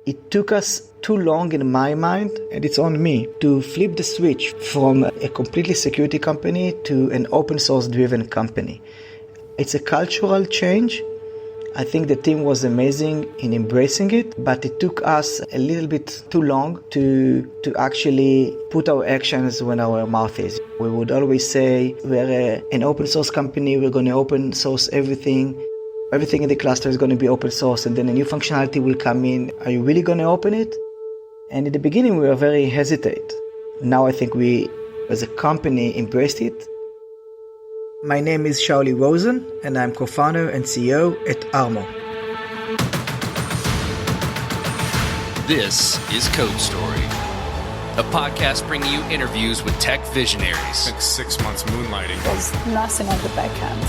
It took us too long in my mind, and it's on me, to flip the switch from a completely security company to an open source driven company. It's a cultural change. I think the team was amazing in embracing it, but it took us a little bit too long to actually put our actions when our mouth is. We would always say, we're an open source company, we're going to open source everything. Everything in the cluster is going to be open source, and then a new functionality will come in. Are you really going to open it? And in the beginning, we were very hesitant. Now I think we, as a company, embraced it. My name is Shauli Rozen, and I'm co-founder and CEO at Armo. This is Code Story, a podcast bringing you interviews with tech visionaries. Like 6 months moonlighting. There's nothing on the back end.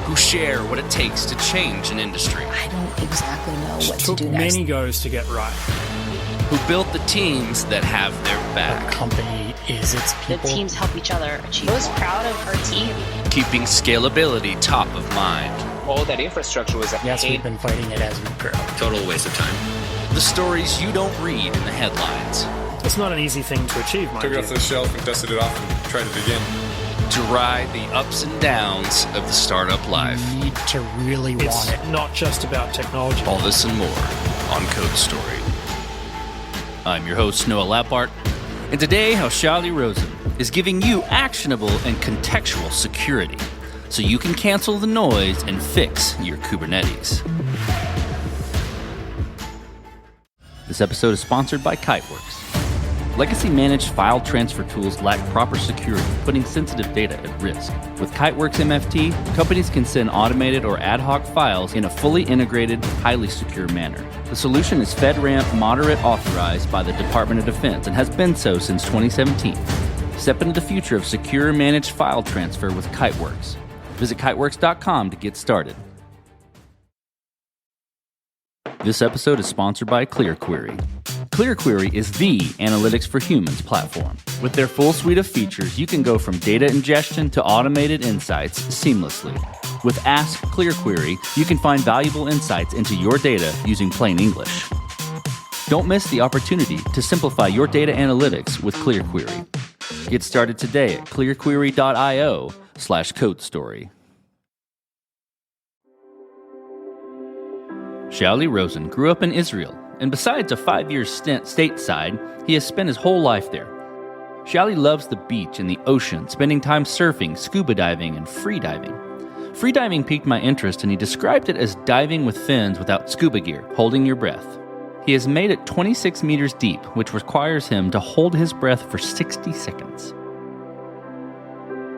Who share what it takes to change an industry. I don't exactly know what to do took next. many goes to get right. Who build the teams that have their back. The company is its people. The teams help each other achieve. I was proud of our team. Keeping scalability top of mind. All that infrastructure was Yes, we've been fighting it as we grow. Total waste of time. The stories you don't read in the headlines. It's not an easy thing to achieve, mind Took it you. off the shelf and dusted it off and tried it again. To ride the ups and downs of the startup life. You need to really want it. Not just about technology. All this and more on Code Story. I'm your host, Noah Lappart, and today how Shauli Rozen is giving you actionable and contextual security so you can cancel the noise and fix your Kubernetes. This episode is sponsored by Kiteworks. Legacy-managed file transfer tools lack proper security, putting sensitive data at risk. With Kiteworks MFT, companies can send automated or ad hoc files in a fully integrated, highly secure manner. The solution is FedRAMP Moderate authorized by the Department of Defense and has been so since 2017. Step into the future of secure managed file transfer with Kiteworks. Visit kiteworks.com to get started. This episode is sponsored by ClearQuery. ClearQuery is the Analytics for Humans platform. With their full suite of features, you can go from data ingestion to automated insights seamlessly. With Ask ClearQuery, you can find valuable insights into your data using plain English. Don't miss the opportunity to simplify your data analytics with ClearQuery. Get started today at clearquery.io/codestory. Shauli Rozen grew up in Israel, and besides a 5-year stint stateside, he has spent his whole life there. Shauli loves the beach and the ocean, spending time surfing, scuba diving, and free diving. Free diving piqued my interest, and he described it as diving with fins without scuba gear, holding your breath. He has made it 26 meters deep, which requires him to hold his breath for 60 seconds.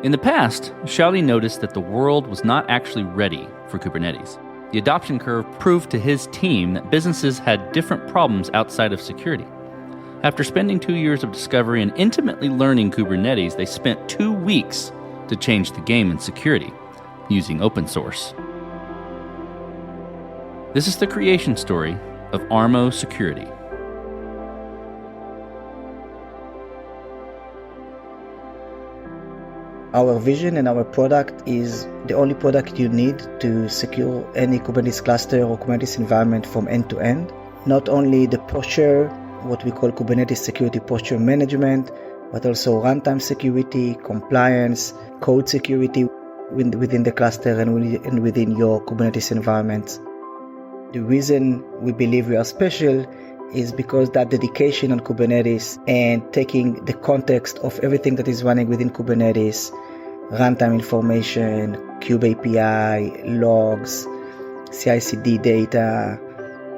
In the past, Shauli noticed that the world was not actually ready for Kubernetes. The adoption curve proved to his team that businesses had different problems outside of security. After spending 2 years of discovery and intimately learning Kubernetes, they spent 2 weeks to change the game in security using open source. This is the creation story of Armo Security. Our vision and our product is the only product you need to secure any Kubernetes cluster or Kubernetes environment from end to end. Not only the posture, what we call Kubernetes security posture management, but also runtime security, compliance, code security within the cluster and within your Kubernetes environment. The reason we believe we are special is because that dedication on Kubernetes and taking the context of everything that is running within Kubernetes, runtime information, Kube API, logs, CI/CD data,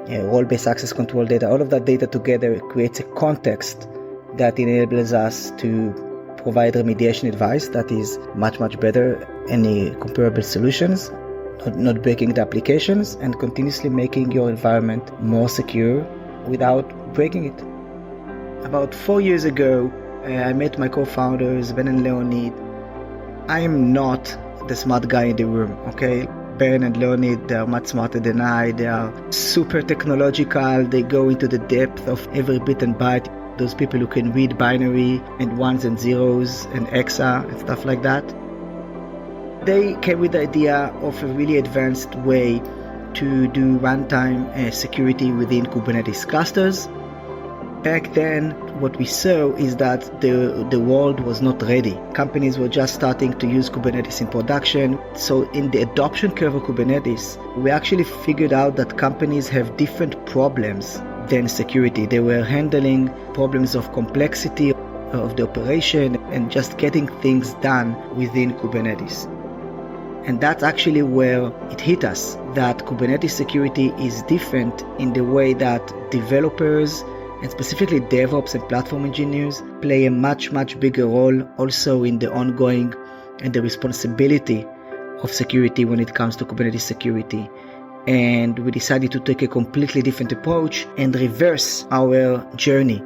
role-based access control data, all of that data together creates a context that enables us to provide remediation advice that is much, much better than any comparable solutions, not breaking the applications, and continuously making your environment more secure without breaking it. About 4 years ago, I met my co-founders, Ben and Leonid. I am not the smart guy in the room, okay? Ben and Leonid, they are much smarter than I. They are super technological. They go into the depth of every bit and byte. Those people who can read binary and ones and zeros and hexa and stuff like that. They came with the idea of a really advanced way to do runtime security within Kubernetes clusters. Back then, what we saw is that the world was not ready. Companies were just starting to use Kubernetes in production. So in the adoption curve of Kubernetes, we actually figured out that companies have different problems than security. They were handling problems of complexity of the operation and just getting things done within Kubernetes. And that's actually where it hit us, that Kubernetes security is different in the way that developers and specifically DevOps and platform engineers play a much, much bigger role also in the ongoing and the responsibility of security when it comes to Kubernetes security. And we decided to take a completely different approach and reverse our journey.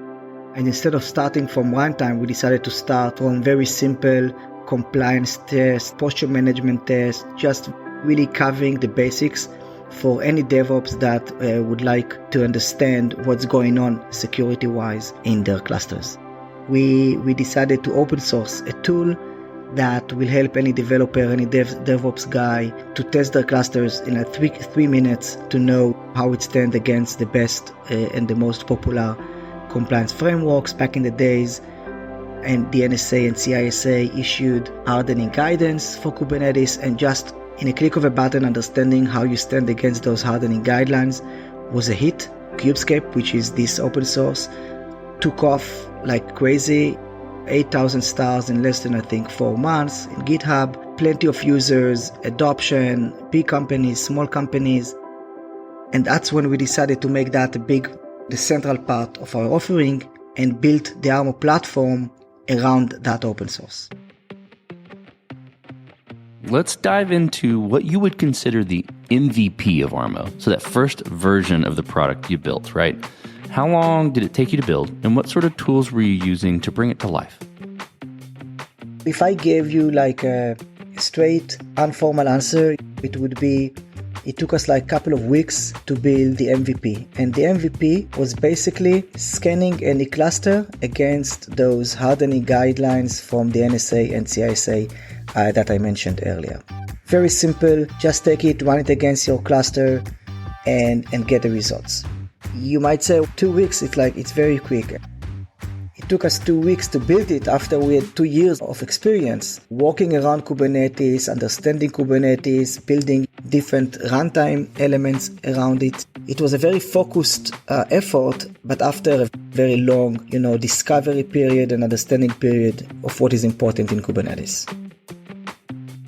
And instead of starting from runtime, we decided to start from very simple compliance tests, posture management tests, just really covering the basics for any DevOps that would like to understand what's going on security-wise in their clusters. We decided to open source a tool that will help any developer, any DevOps guy to test their clusters in 3 minutes to know how it stands against the best and the most popular compliance frameworks back in the days. And the NSA and CISA issued hardening guidance for Kubernetes, and just in a click of a button, understanding how you stand against those hardening guidelines was a hit. Kubescape, which is this open source, took off like crazy. 8,000 stars in less than 4 months in GitHub, plenty of users, adoption, big companies, small companies. And that's when we decided to make that the central part of our offering and built the Armor platform around that open source. Let's dive into what you would consider the MVP of Armo. So that first version of the product you built, right? How long did it take you to build, and what sort of tools were you using to bring it to life? If I gave you like a straight, informal answer, it would be, it took us like a couple of weeks to build the MVP. And the MVP was basically scanning any cluster against those hardening guidelines from the NSA and CISA that I mentioned earlier. Very simple, just take it, run it against your cluster and get the results. You might say 2 weeks, it's very quick. It took us 2 weeks to build it after we had 2 years of experience working around Kubernetes, understanding Kubernetes, building different runtime elements around it. It was a very focused effort, but after a very long, discovery period and understanding period of what is important in Kubernetes.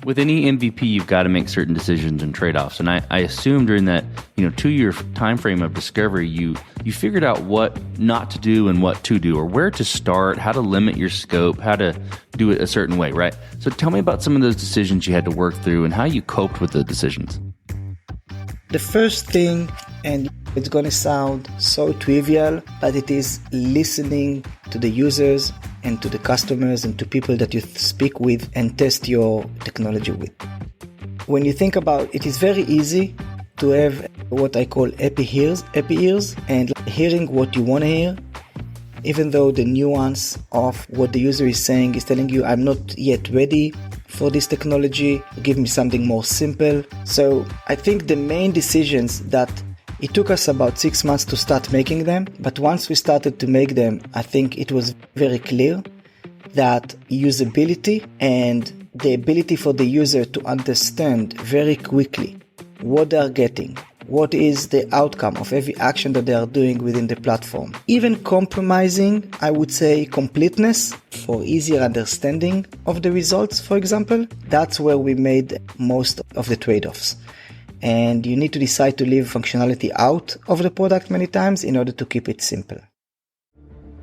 With any MVP, you've got to make certain decisions and trade-offs. And I assume during that 2-year time frame of discovery, you figured out what not to do and what to do, or where to start, how to limit your scope, how to do it a certain way, right? So tell me about some of those decisions you had to work through and how you coped with the decisions. The first thing, and it's going to sound so trivial, but it is listening to the users and to the customers and to people that you speak with and test your technology with. When you think about it, it is very easy to have what I call happy ears, and hearing what you want to hear, even though the nuance of what the user is saying is telling you, I'm not yet ready for this technology, give me something more simple. So I think the main decisions that it took us about 6 months to start making them, but once we started to make them, I think it was very clear that usability and the ability for the user to understand very quickly what they are getting, what is the outcome of every action that they are doing within the platform. Even compromising, I would say, completeness for easier understanding of the results, for example, that's where we made most of the trade-offs. And you need to decide to leave functionality out of the product many times in order to keep it simple.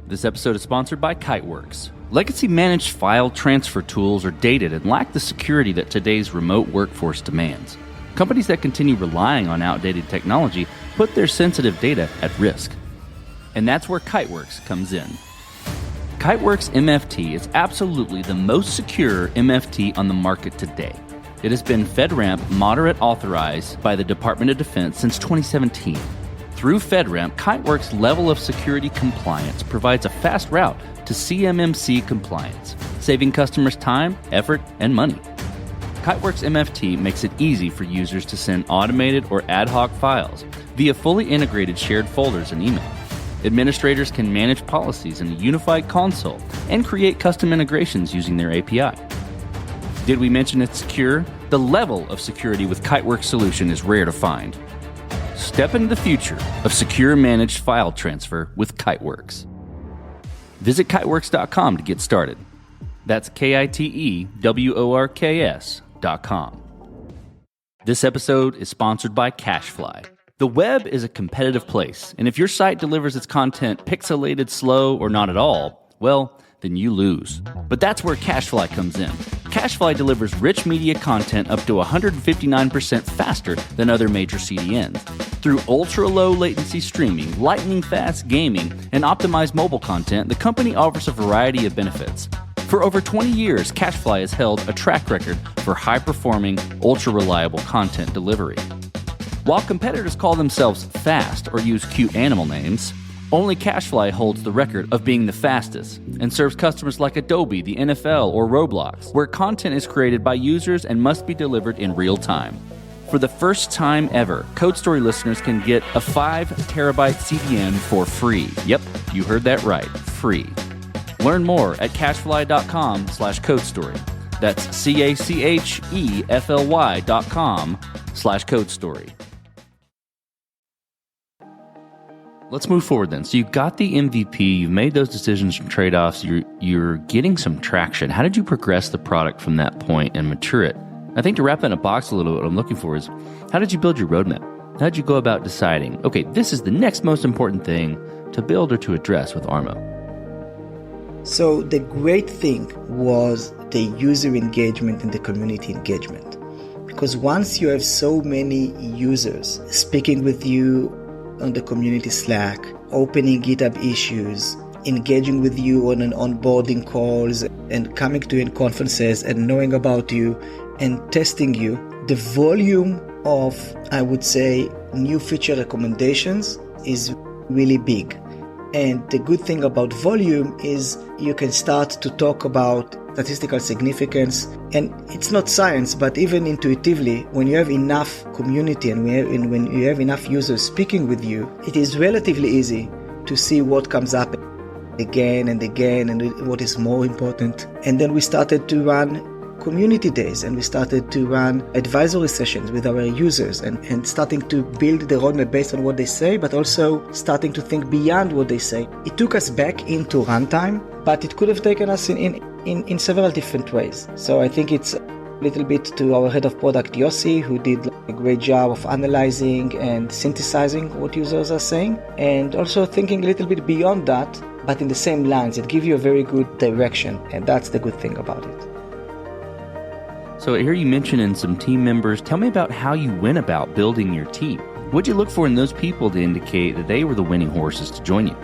This episode is sponsored by Kiteworks. Legacy managed file transfer tools are dated and lack the security that today's remote workforce demands. Companies that continue relying on outdated technology put their sensitive data at risk. And that's where Kiteworks comes in. Kiteworks MFT is absolutely the most secure MFT on the market today. It has been FedRAMP moderate authorized by the Department of Defense since 2017. Through FedRAMP, Kiteworks' level of security compliance provides a fast route to CMMC compliance, saving customers time, effort, and money. Kiteworks MFT makes it easy for users to send automated or ad hoc files via fully integrated shared folders and email. Administrators can manage policies in a unified console and create custom integrations using their API. Did we mention it's secure? The level of security with Kiteworks solution is rare to find. Step into the future of secure managed file transfer with Kiteworks. Visit kiteworks.com to get started. That's KITEWORKS.com. This episode is sponsored by CacheFly. The web is a competitive place, and if your site delivers its content pixelated, slow, or not at all, well, then you lose. But that's where CacheFly comes in. CacheFly delivers rich media content up to 159% faster than other major CDNs. Through ultra-low latency streaming, lightning-fast gaming, and optimized mobile content, the company offers a variety of benefits. For over 20 years, CacheFly has held a track record for high-performing, ultra-reliable content delivery. While competitors call themselves fast or use cute animal names, only CacheFly holds the record of being the fastest and serves customers like Adobe, the NFL, or Roblox, where content is created by users and must be delivered in real time. For the first time ever, Code Story listeners can get a 5 terabyte CDN for free. Yep, you heard that right, free. Learn more at cachefly.com/codestory. That's CACHEFLY.com/codestory. Let's move forward then. So you got the MVP, you've made those decisions and trade-offs, you're getting some traction. How did you progress the product from that point and mature it? I think to wrap that in a box a little bit, what I'm looking for is, how did you build your roadmap? How did you go about deciding, okay, this is the next most important thing to build or to address with Armo? So the great thing was the user engagement and the community engagement. Because once you have so many users speaking with you on the community Slack, opening GitHub issues, engaging with you on an onboarding calls, and coming to you in conferences and knowing about you and testing you, the volume of, I would say, new feature recommendations is really big. And the good thing about volume is you can start to talk about statistical significance. And it's not science, but even intuitively, when you have enough community and when you have enough users speaking with you, it is relatively easy to see what comes up again and again and what is more important. And then we started to run community days and we started to run advisory sessions with our users and starting to build the roadmap based on what they say, but also starting to think beyond what they say. It took us back into runtime, but it could have taken us in several different ways. So I think it's a little bit to our head of product, Yossi, who did a great job of analyzing and synthesizing what users are saying, and also thinking a little bit beyond that, but in the same lines. It gives you a very good direction, and that's the good thing about it. So here you mentioned in some team members. Tell me about how you went about building your team. What did you look for in those people to indicate that they were the winning horses to join you?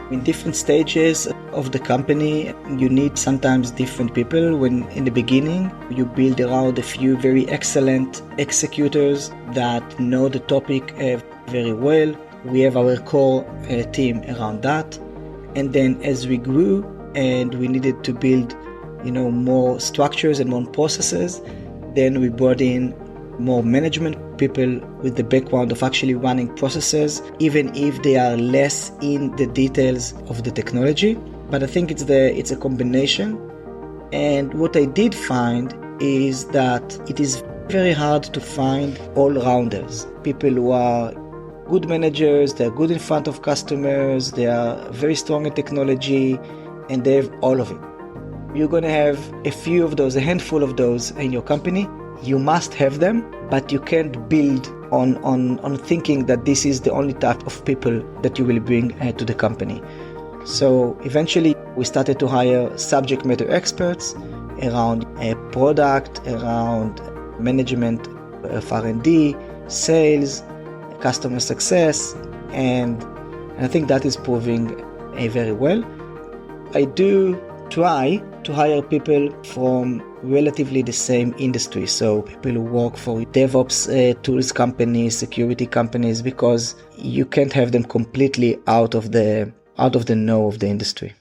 In different stages of the company, you need sometimes different people. When in the beginning, you build around a few very excellent executors that know the topic very well. We have our core team around that. And then as we grew and we needed to build more structures and more processes, then we brought in more management people with the background of actually running processes, even if they are less in the details of the technology. But I think it's a combination. And what I did find is that it is very hard to find all-rounders, people who are good managers, they're good in front of customers, they are very strong in technology, and they have all of it. You're going to have a few of those, a handful of those in your company. You must have them, but you can't build on thinking that this is the only type of people that you will bring to the company. So eventually we started to hire subject matter experts around a product, around management of R&D, sales, customer success, and I think that is proving very well. I do try to hire people from relatively the same industry, so people who work for DevOps tools companies, security companies, because you can't have them completely out of the know of the industry.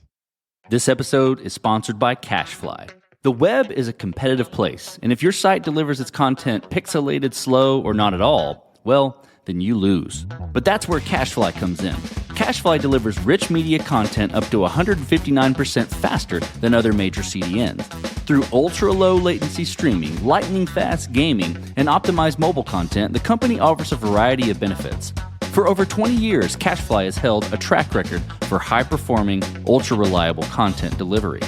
This episode is sponsored by CacheFly. The web is a competitive place, and if your site delivers its content pixelated, slow, or not at all, well, then you lose. But that's where CacheFly comes in. CacheFly delivers rich media content up to 159% faster than other major CDNs. Through ultra-low latency streaming, lightning-fast gaming, and optimized mobile content, the company offers a variety of benefits. For over 20 years, CacheFly has held a track record for high-performing, ultra-reliable content delivery.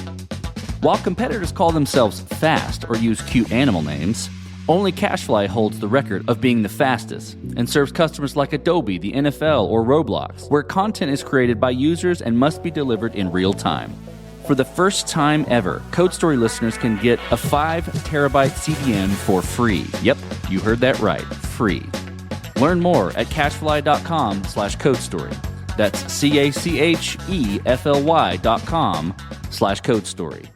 While competitors call themselves fast or use cute animal names, only CacheFly holds the record of being the fastest and serves customers like Adobe, the NFL, or Roblox, where content is created by users and must be delivered in real time. For the first time ever, Code Story listeners can get a 5 terabyte CDN for free. Yep, you heard that right, free. Learn more at cachefly.com/codestory. That's CACHEFLY.com/codestory.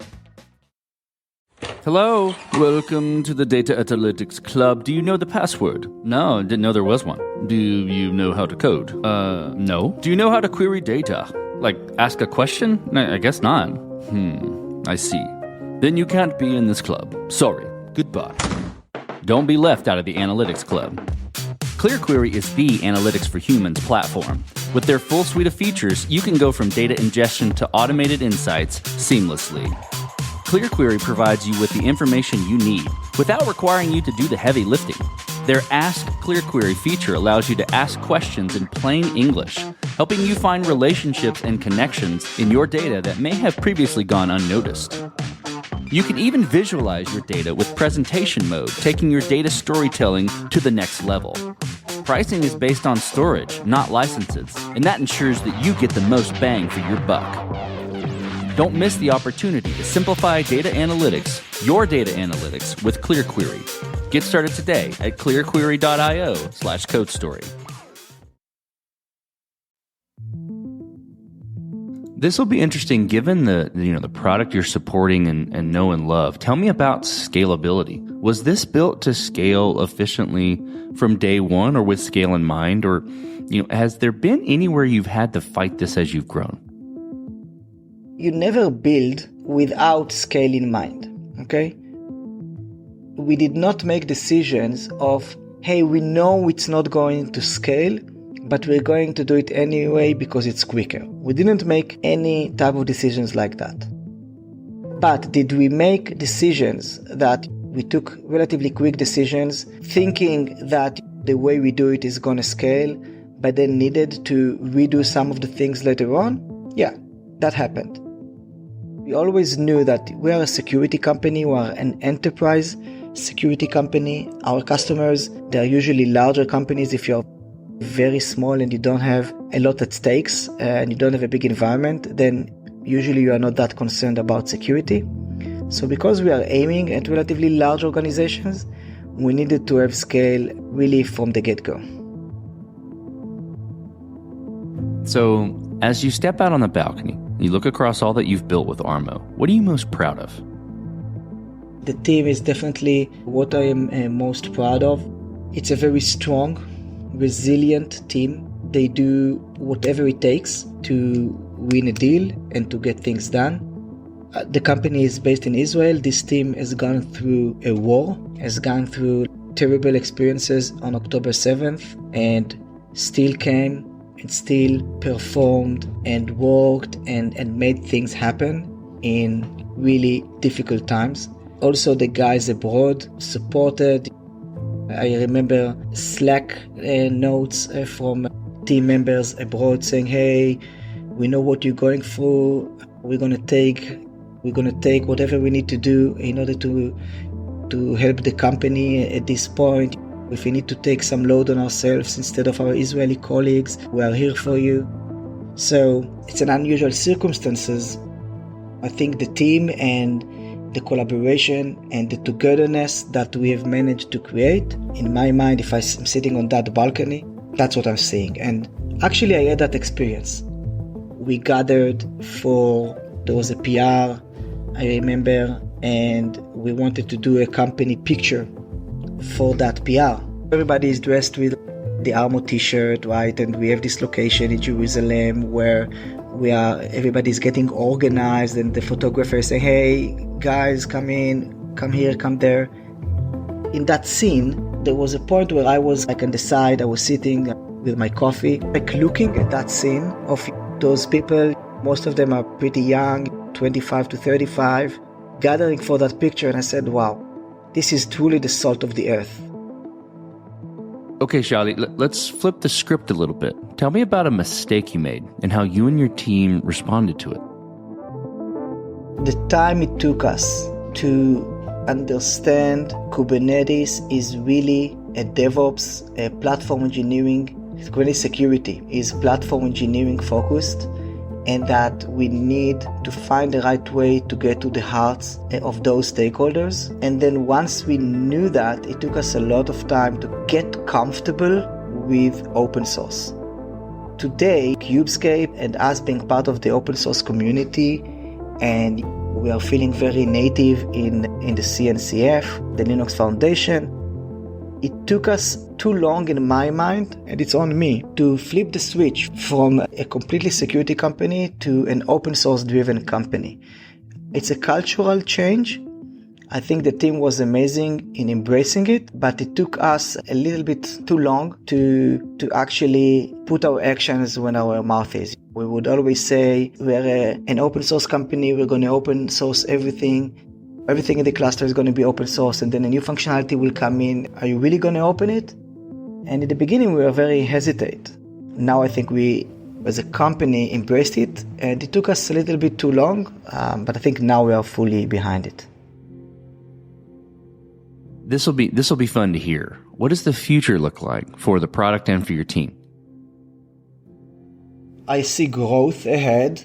Hello, welcome to the Data Analytics Club. Do you know the password? No, didn't know there was one. Do you know how to code? No. Do you know how to query data? Like, ask a question? I guess not. I see. Then you can't be in this club. Sorry. Goodbye. Don't be left out of the Analytics Club. ClearQuery is the Analytics for Humans platform. With their full suite of features, you can go from data ingestion to automated insights seamlessly. ClearQuery provides you with the information you need without requiring you to do the heavy lifting. Their Ask ClearQuery feature allows you to ask questions in plain English, helping you find relationships and connections in your data that may have previously gone unnoticed. You can even visualize your data with presentation mode, taking your data storytelling to the next level. Pricing is based on storage, not licenses, and that ensures that you get the most bang for your buck. Don't miss the opportunity to simplify data analytics, your data analytics, with ClearQuery. Get started today at clearquery.io/codestory. This will be interesting given the product you're supporting and know and love. Tell me about scalability. Was this built to scale efficiently from day one or with scale in mind? Or has there been anywhere you've had to fight this as you've grown? You never build without scale in mind, okay? We did not make decisions of, hey, we know it's not going to scale, but we're going to do it anyway because it's quicker. We didn't make any type of decisions like that. But did we make decisions that we took relatively quick decisions, thinking that the way we do it is going to scale, but then needed to redo some of the things later on? Yeah, that happened. We always knew that we are a security company, we are an enterprise security company. Our customers, they're usually larger companies. If you're very small and you don't have a lot at stakes and you don't have a big environment, then usually you are not that concerned about security. So because we are aiming at relatively large organizations, we needed to have scale really from the get-go. So as you step out on the balcony, you look across all that you've built with Armo. What are you most proud of? The team is definitely what I am most proud of. It's a very strong, resilient team. They do whatever it takes to win a deal and to get things done. The company is based in Israel. This team has gone through a war, has gone through terrible experiences on October 7th, and still came and still performed and worked and made things happen in really difficult times. Also, the guys abroad supported. I remember Slack notes from team members abroad saying, hey, we know what you're going through. We're going to take whatever we need to do in order to help the company at this point. If we need to take some load on ourselves instead of our Israeli colleagues, we are here for you. So it's an unusual circumstances. I think the team and the collaboration and the togetherness that we have managed to create, in my mind, if I'm sitting on that balcony, that's what I'm seeing. And actually I had that experience. We gathered there was a PR, I remember, and we wanted to do a company picture for that PR. Everybody is dressed with the Armo t-shirt, right? And we have this location in Jerusalem where everybody's getting organized, and the photographer is saying, hey, guys, come in, come here, come there. In that scene, there was a point where I was on the side, I was sitting with my coffee, looking at that scene of those people. Most of them are pretty young, 25 to 35, gathering for that picture, and I said, wow, this is truly the salt of the earth. Okay, Shauli, let's flip the script a little bit. Tell me about a mistake you made and how you and your team responded to it. The time it took us to understand Kubernetes is really a DevOps, a platform engineering. Kubernetes security is platform engineering focused, and that we need to find the right way to get to the hearts of those stakeholders. And then once we knew that, it took us a lot of time to get comfortable with open source. Today, Kubescape and us being part of the open source community, and we are feeling very native in the CNCF, the Linux Foundation. It took us too long in my mind, and it's on me, to flip the switch from a completely security company to an open source driven company. It's a cultural change. I think the team was amazing in embracing it, but it took us a little bit too long to actually put our actions when our mouth is. We would always say we're an open source company, we're going to open source everything. Everything in the cluster is going to be open source, and then a new functionality will come in. Are you really going to open it? And in the beginning, we were very hesitant. Now I think we, as a company, embraced it, and it took us a little bit too long, but I think now we are fully behind it. This will be fun to hear. What does the future look like for the product and for your team? I see growth ahead.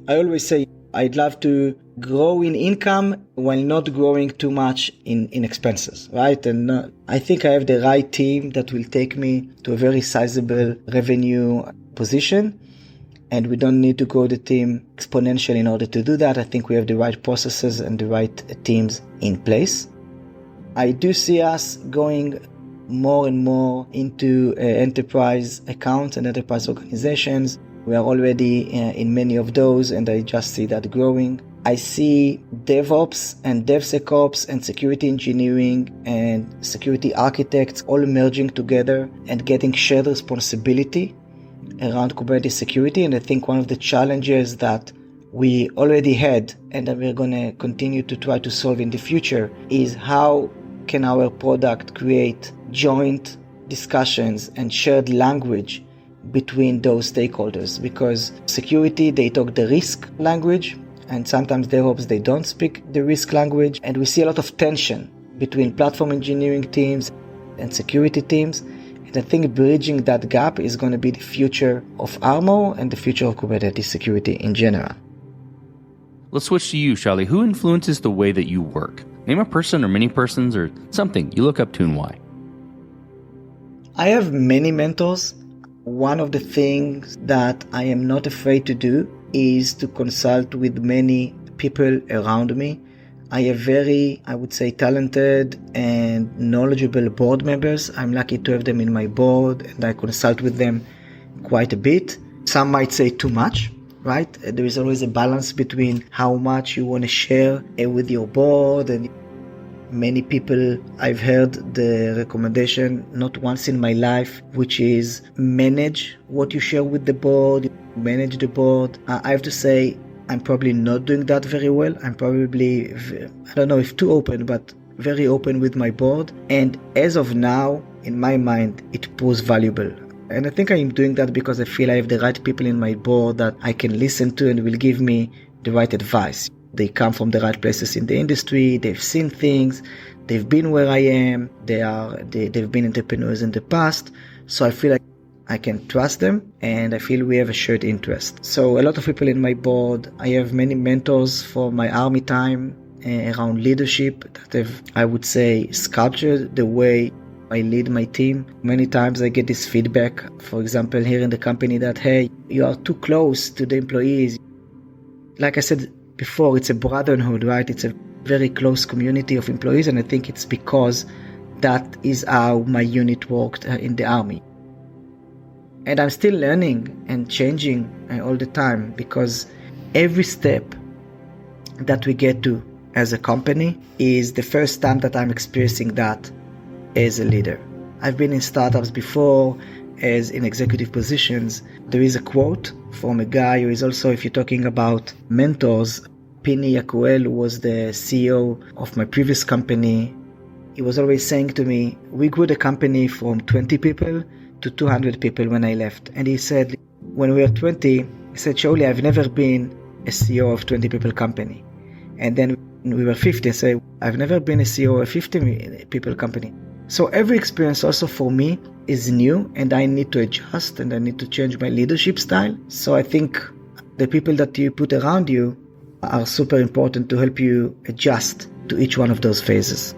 I always say I'd love to grow in income while not growing too much in expenses, right? And I think I have the right team that will take me to a very sizable revenue position. And we don't need to grow the team exponentially in order to do that. I think we have the right processes and the right teams in place. I do see us going more and more into enterprise accounts and enterprise organizations. We are already in many of those, and I just see that growing. I see DevOps and DevSecOps and security engineering and security architects all merging together and getting shared responsibility around Kubernetes security. And I think one of the challenges that we already had and that we're going to continue to try to solve in the future is how can our product create joint discussions and shared language between those stakeholders, because security, they talk the risk language, and sometimes DevOps, they don't speak the risk language, and we see a lot of tension between platform engineering teams and security teams. And I think bridging that gap is going to be the future of Armo and the future of Kubernetes security in general. Let's switch to you, Shauli. Who influences the way that you work? Name a person or many persons or something you look up to and why. I have many mentors. One of the things that I am not afraid to do is to consult with many people around me. I have very, I would say, talented and knowledgeable board members. I'm lucky to have them in my board, and I consult with them quite a bit. Some might say too much, right? There is always a balance between how much you want to share with your board. And many people, I've heard the recommendation not once in my life, which is manage what you share with the board, manage the board. I have to say, I'm probably not doing that very well. I'm probably, I don't know if too open, but very open with my board. And as of now, in my mind, it proves valuable. And I think I'm doing that because I feel I have the right people in my board that I can listen to and will give me the right advice. They come from the right places in the industry. They've seen things. They've been where I am. They've been entrepreneurs in the past. So I feel like I can trust them, and I feel we have a shared interest. So a lot of people in my board. I have many mentors for my army time around leadership that have, I would say, sculptured the way I lead my team. Many times I get this feedback, for example, here in the company that, hey, you are too close to the employees. Like I said before, it's a brotherhood, right? It's a very close community of employees, and I think it's because that is how my unit worked in the army. And I'm still learning and changing all the time, because every step that we get to as a company is the first time that I'm experiencing that as a leader. I've been in startups before as in executive positions. There is a quote from a guy who is also, if you're talking about mentors, Pini Yakuel, who was the CEO of my previous company. He was always saying to me, we grew the company from 20 people to 200 people when I left. And he said, when we were 20, he said, Shauli, I've never been a CEO of 20 people company. And then when we were 50, I said, I've never been a CEO of a 50 people company. So every experience also for me is new, and I need to adjust and I need to change my leadership style. So I think the people that you put around you are super important to help you adjust to each one of those phases.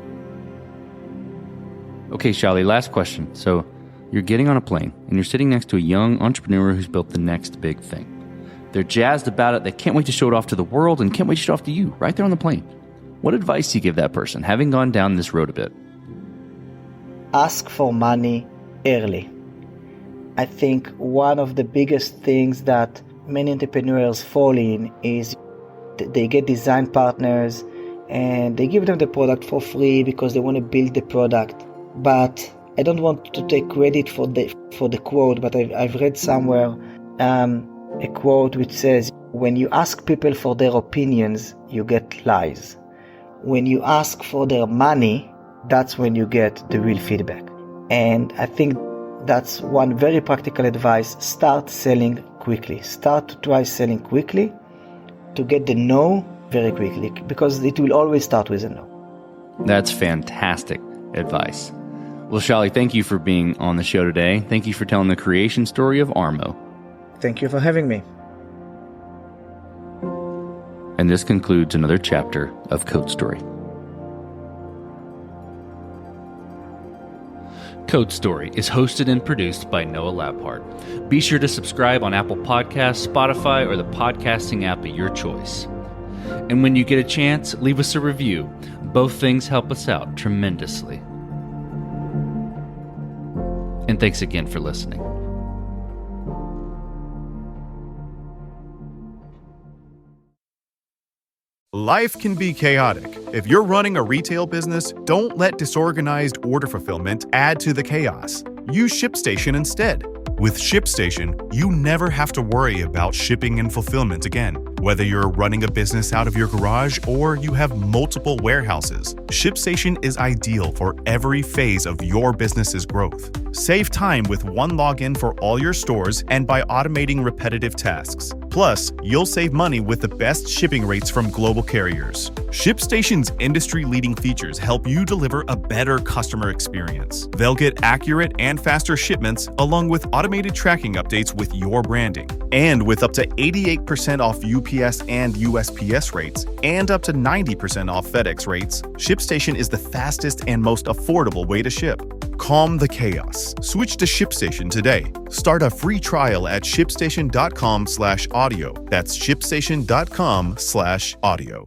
Okay, Shauli, last question. So you're getting on a plane and you're sitting next to a young entrepreneur who's built the next big thing. They're jazzed about it. They can't wait to show it off to the world and can't wait to show it off to you right there on the plane. What advice do you give that person, having gone down this road a bit? Ask for money early. I think one of the biggest things that many entrepreneurs fall in is they get design partners and they give them the product for free because they want to build the product. But I don't want to take credit for the quote, but I've read somewhere a quote which says, when you ask people for their opinions, you get lies. When you ask for their money, that's when you get the real feedback. And I think that's one very practical advice. Start selling quickly. Start to try selling quickly to get the no very quickly, because it will always start with a no. That's fantastic advice. Well, Shauli, thank you for being on the show today. Thank you for telling the creation story of Armo. Thank you for having me. And this concludes another chapter of Code Story. Code Story is hosted and produced by Noah Labhart. Be sure to subscribe on Apple Podcasts, Spotify, or the podcasting app of your choice. And when you get a chance, leave us a review. Both things help us out tremendously. And thanks again for listening. Life can be chaotic. If you're running a retail business, don't let disorganized order fulfillment add to the chaos. Use ShipStation instead. With ShipStation, you never have to worry about shipping and fulfillment again. Whether you're running a business out of your garage or you have multiple warehouses, ShipStation is ideal for every phase of your business's growth. Save time with one login for all your stores and by automating repetitive tasks. Plus, you'll save money with the best shipping rates from global carriers. ShipStation's industry-leading features help you deliver a better customer experience. They'll get accurate and faster shipments along with automated tracking updates with your branding. And with up to 88% off UPS and USPS rates and up to 90% off FedEx rates, ShipStation is the fastest and most affordable way to ship. Calm the chaos. Switch to ShipStation today. Start a free trial at shipstation.com/audio. That's shipstation.com/audio.